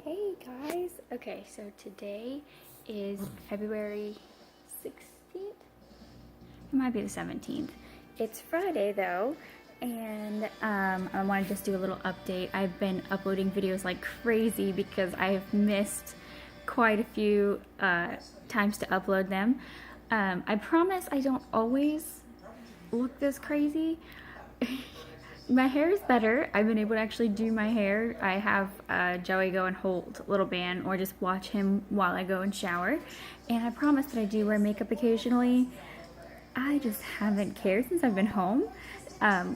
Hey guys! Okay, so today is February 16th? It might be the 17th. It's Friday though, and I want to just do a little update. I've been uploading videos like crazy because I've missed quite a few times to upload them. I promise I don't always look this crazy. My hair is better. I've been able to actually do my hair. I have Joey go and hold Little Band or just watch him while I go and shower. And I promise that I do wear makeup occasionally. I just haven't cared since I've been home.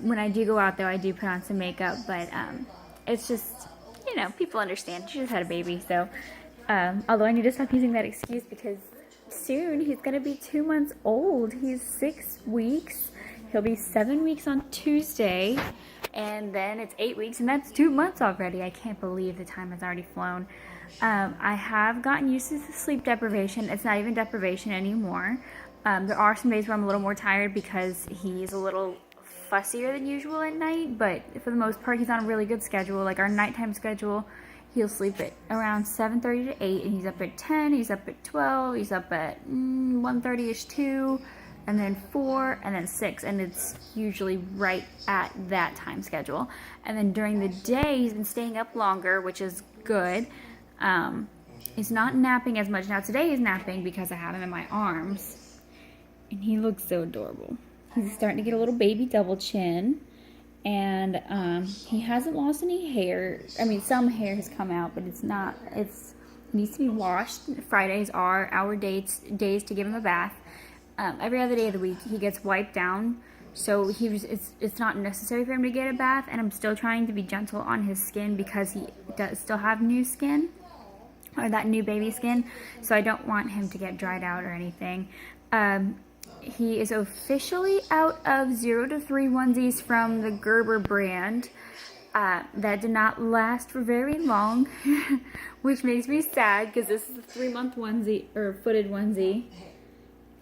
When I do go out though, I do put on some makeup, but it's just, people understand. She just had a baby, so although I need to stop using that excuse because soon he's gonna be 2 months old. He's 6 weeks. He'll be 7 weeks on Tuesday, and then it's 8 weeks, and that's 2 months already. I can't believe the time has already flown. I have gotten used to the sleep deprivation. It's not even deprivation anymore. There are some days where I'm a little more tired because he's a little fussier than usual at night, but for the most part, he's on a really good schedule. Like our nighttime schedule, he'll sleep at around 7:30 to 8, and he's up at 10, he's up at 12, he's up at 1:30ish, 2, and then 4, and then 6, and it's usually right at that time schedule. And then during the day, he's been staying up longer, which is good. He's not napping as much. Now today he's napping because I have him in my arms, and he looks so adorable. He's starting to get a little baby double chin, and he hasn't lost any hair. I mean, some hair has come out, but it needs to be washed. Fridays are our days to give him a bath. Every other day of the week he gets wiped down, so it's not necessary for him to get a bath, and I'm still trying to be gentle on his skin because he does still have new skin, or that new baby skin, so I don't want him to get dried out or anything. He is officially out of 0 to 3 onesies from the Gerber brand. That did not last for very long, which makes me sad because this is a 3-month onesie, or footed onesie,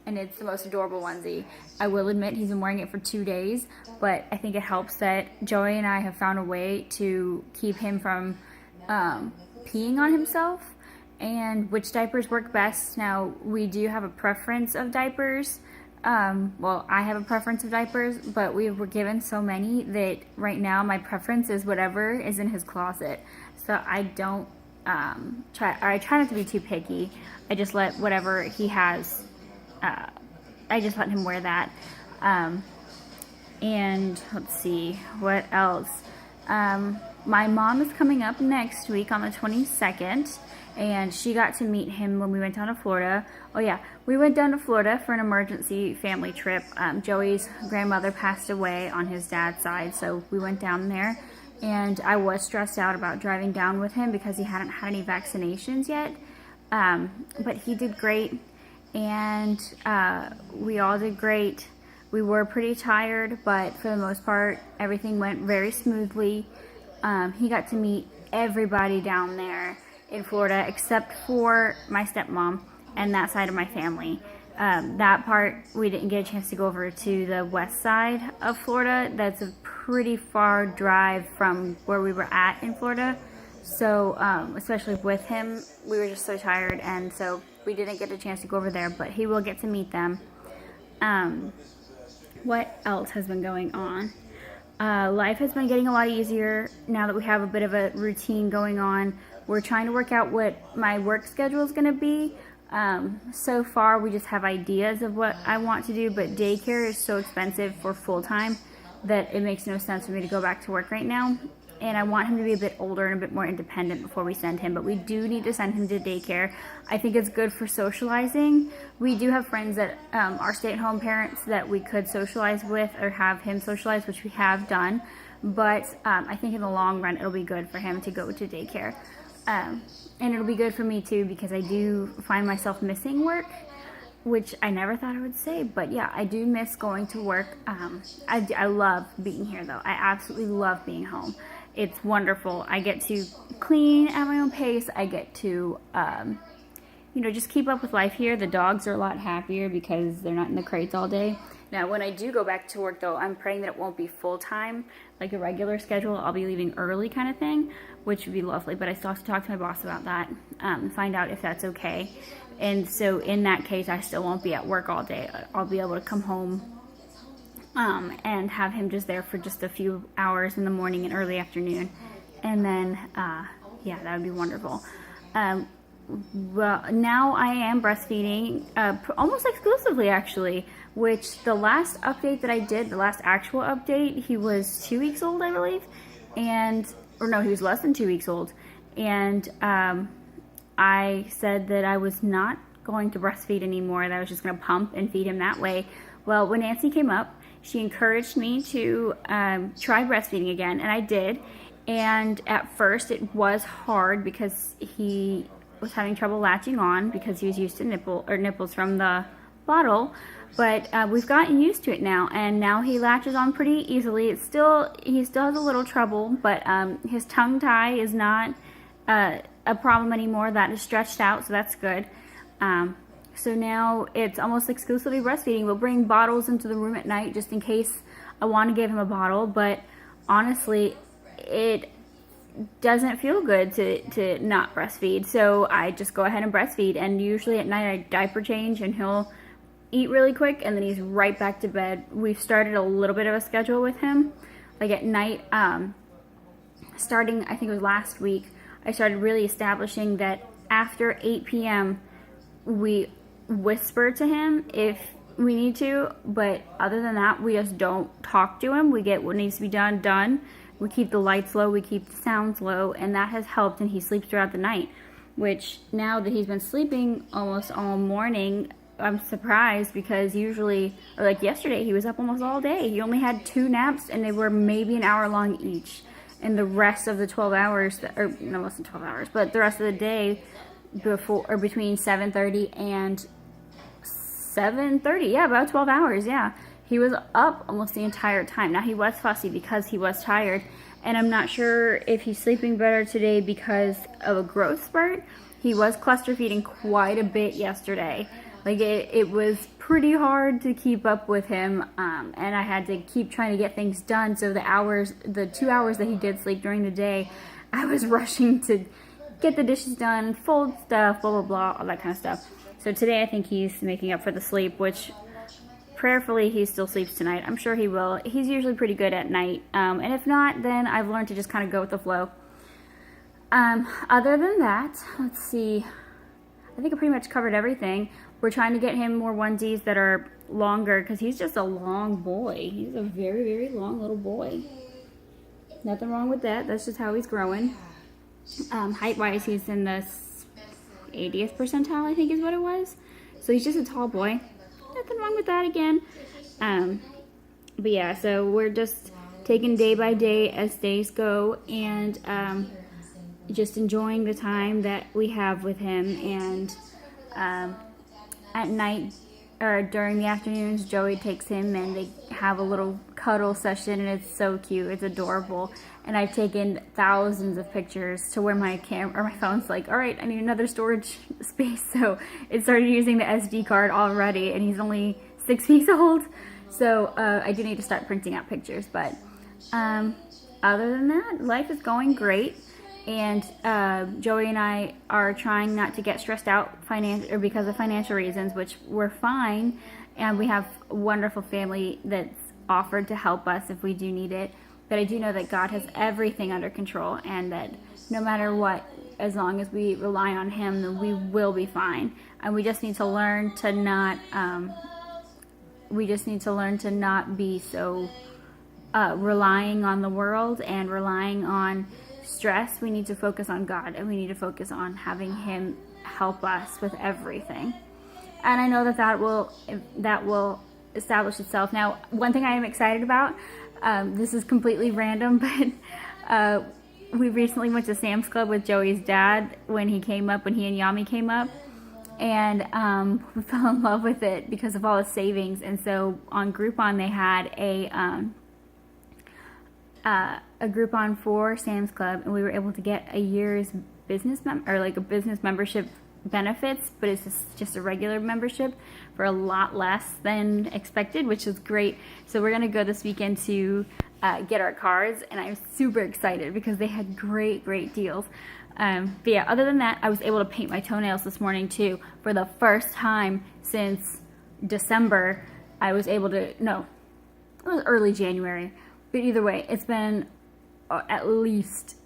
and it's the most adorable onesie. I will admit he's been wearing it for 2 days, but I think it helps that Joey and I have found a way to keep him from peeing on himself, and which diapers work best. Now, we do have a preference of diapers. Well, I have a preference of diapers, but we were given so many that right now my preference is whatever is in his closet. So I don't I try not to be too picky. I just let whatever he has, I just let him wear that. And let's see, what else? My mom is coming up next week on the 22nd, and she got to meet him when we went down to Florida. Oh yeah, we went down to Florida for an emergency family trip. Joey's grandmother passed away on his dad's side, so we went down there, and I was stressed out about driving down with him because he hadn't had any vaccinations yet, but he did great, and we all did great. We were pretty tired, but for the most part, everything went very smoothly. He got to meet everybody down there in Florida except for my stepmom and that side of my family. That part, we didn't get a chance to go over to the west side of Florida. That's a pretty far drive from where we were at in Florida. So, especially with him, we were just so tired, and so we didn't get a chance to go over there, but he will get to meet them. What else has been going on? Life has been getting a lot easier now that we have a bit of a routine going on. We're trying to work out what my work schedule is going to be. So far, we just have ideas of what I want to do, but daycare is so expensive for full-time that it makes no sense for me to go back to work right now. And I want him to be a bit older and a bit more independent before we send him, but we do need to send him to daycare. I think it's good for socializing. We do have friends that are stay-at-home parents that we could socialize with or have him socialize, which we have done, but I think in the long run it'll be good for him to go to daycare. And it'll be good for me too because I do find myself missing work, which I never thought I would say, but yeah, I do miss going to work. I love being here though. I absolutely love being home. It's wonderful. I get to clean at my own pace. I get to, just keep up with life here. The dogs are a lot happier because they're not in the crates all day. Now, when I do go back to work, though, I'm praying that it won't be full-time, like a regular schedule. I'll be leaving early kind of thing. which would be lovely. But I still have to talk to my boss about that, find out if that's okay. And so in that case, I still won't be at work all day. I'll be able to come home and have him just there for just a few hours in the morning and early afternoon. And then, yeah, that would be wonderful. Well, now I am breastfeeding almost exclusively, actually, which the last update that I did, the last actual update, he was 2 weeks old, I believe. Or no, he was less than 2 weeks old. And I said that I was not going to breastfeed anymore, that I was just going to pump and feed him that way. Well, when Nancy came up, she encouraged me to try breastfeeding again, and I did. And at first it was hard because he was having trouble latching on because he was used to nipples from the bottle. But we've gotten used to it now, and now he latches on pretty easily. He still has a little trouble, but his tongue tie is not a problem anymore. That is stretched out, so that's good. So now it's almost exclusively breastfeeding. We'll bring bottles into the room at night just in case I want to give him a bottle, but honestly, it doesn't feel good to not breastfeed. So I just go ahead and breastfeed, and usually at night I diaper change and he'll eat really quick and then he's right back to bed. We've started a little bit of a schedule with him. Like at night, starting, I think it was last week, I started really establishing that after 8 p.m. we whisper to him if we need to, but other than that, we just don't talk to him. We get what needs to be done. We keep the lights low, we keep the sounds low, and that has helped, and he sleeps throughout the night, which now that he's been sleeping almost all morning, I'm surprised because usually, or like yesterday, he was up almost all day. He only had 2 naps, and they were maybe an hour long each. And the rest of the 12 hours, or no, less than 12 hours, but the rest of the day before, or between 7:30 and 7:30, yeah, about 12 hours, yeah. He was up almost the entire time. Now, he was fussy because he was tired, and I'm not sure if he's sleeping better today because of a growth spurt. He was cluster feeding quite a bit yesterday. Like, it was pretty hard to keep up with him, and I had to keep trying to get things done. So the 2 hours that he did sleep during the day, I was rushing to get the dishes done, fold stuff, blah, blah, blah, all that kind of stuff. So today I think he's making up for the sleep, which prayerfully he still sleeps tonight. I'm sure he will. He's usually pretty good at night. And if not, then I've learned to just kind of go with the flow. Other than that, let's see. I think I pretty much covered everything. We're trying to get him more onesies that are longer because he's just a long boy. He's a very, very long little boy. Nothing wrong with that. That's just how he's growing. Height-wise, he's in the 80th percentile, I think is what it was. So he's just a tall boy. Nothing wrong with that again. But yeah, so we're just taking day by day as days go, and just enjoying the time that we have with him. And at night or during the afternoons, Joey takes him and they have a little cuddle session, and it's so cute. It's adorable. And I've taken thousands of pictures to where my phone's like, all right, I need another storage space. So it started using the SD card already, and he's only 6 weeks old. So I do need to start printing out pictures. But other than that, life is going great. And Joey and I are trying not to get stressed out because of financial reasons, which we're fine. And we have a wonderful family that's offered to help us if we do need it. But I do know that God has everything under control, and that no matter what, as long as we rely on Him, then we will be fine. And we just need to learn to not. Be so relying on the world and relying on stress. We need to focus on God, and we need to focus on having Him help us with everything. And I know that will establish itself. Now, one thing I am excited about. This is completely random, but we recently went to Sam's Club with Joey's dad when he and Yami came up, and we fell in love with it because of all the savings. And so on Groupon they had a Groupon for Sam's Club, and we were able to get a year's business membership benefits, but it's just a regular membership for a lot less than expected, which is great. So we're gonna go this weekend to get our cars, and I'm super excited because they had great deals. But yeah, other than that, I was able to paint my toenails this morning too. For the first time since December, I was able to, no, it was early January. But either way, it's been at least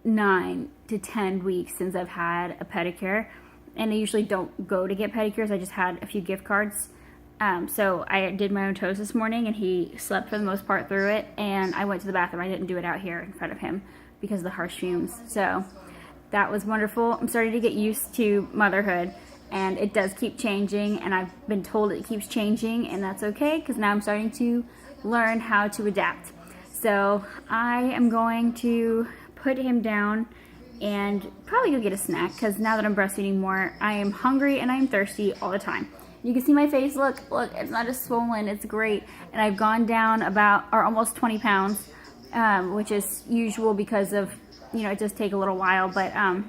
9 to 10 weeks since I've had a pedicure. And I usually don't go to get pedicures. I just had a few gift cards. So I did my own toes this morning, and he slept for the most part through it. And I went to the bathroom. I didn't do it out here in front of him because of the harsh fumes. So that was wonderful. I'm starting to get used to motherhood, and it does keep changing. And I've been told it keeps changing, and that's okay because now I'm starting to learn how to adapt. So I am going to put him down and probably go get a snack because now that I'm breastfeeding more, I am hungry and I'm thirsty all the time. You can see my face, look, it's not as swollen, it's great. And I've gone down almost 20 pounds, which is usual because of, it does take a little while, but I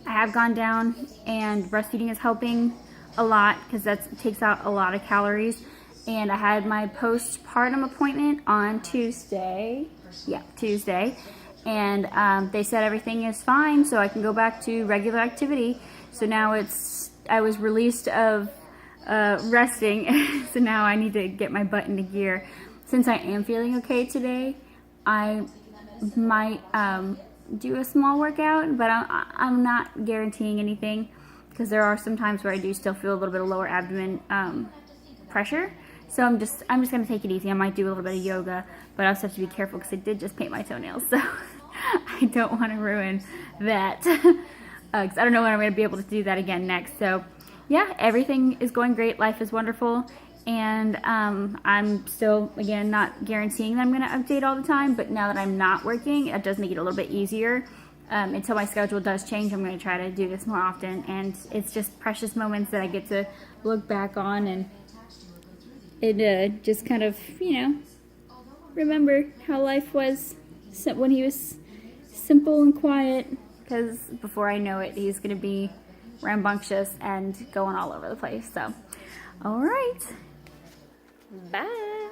have gone down, and breastfeeding is helping a lot because that takes out a lot of calories. And I had my postpartum appointment on Tuesday. Yeah, Tuesday. And they said everything is fine, so I can go back to regular activity. So now I was released of resting, so now I need to get my butt into gear. Since I am feeling okay today, I might do a small workout, but I'm not guaranteeing anything because there are some times where I do still feel a little bit of lower abdomen pressure. So I'm just gonna take it easy. I might do a little bit of yoga, but I also have to be careful because I did just paint my toenails, so I don't want to ruin that because I don't know when I'm gonna be able to do that again next. So yeah, everything is going great. Life is wonderful, and I'm still, again, not guaranteeing that I'm gonna update all the time. But now that I'm not working, it does make it a little bit easier. Until my schedule does change, I'm gonna try to do this more often, and it's just precious moments that I get to look back on and it just kind of, remember how life was when he was simple and quiet, because before I know it, he's going to be rambunctious and going all over the place. So, all right. Bye.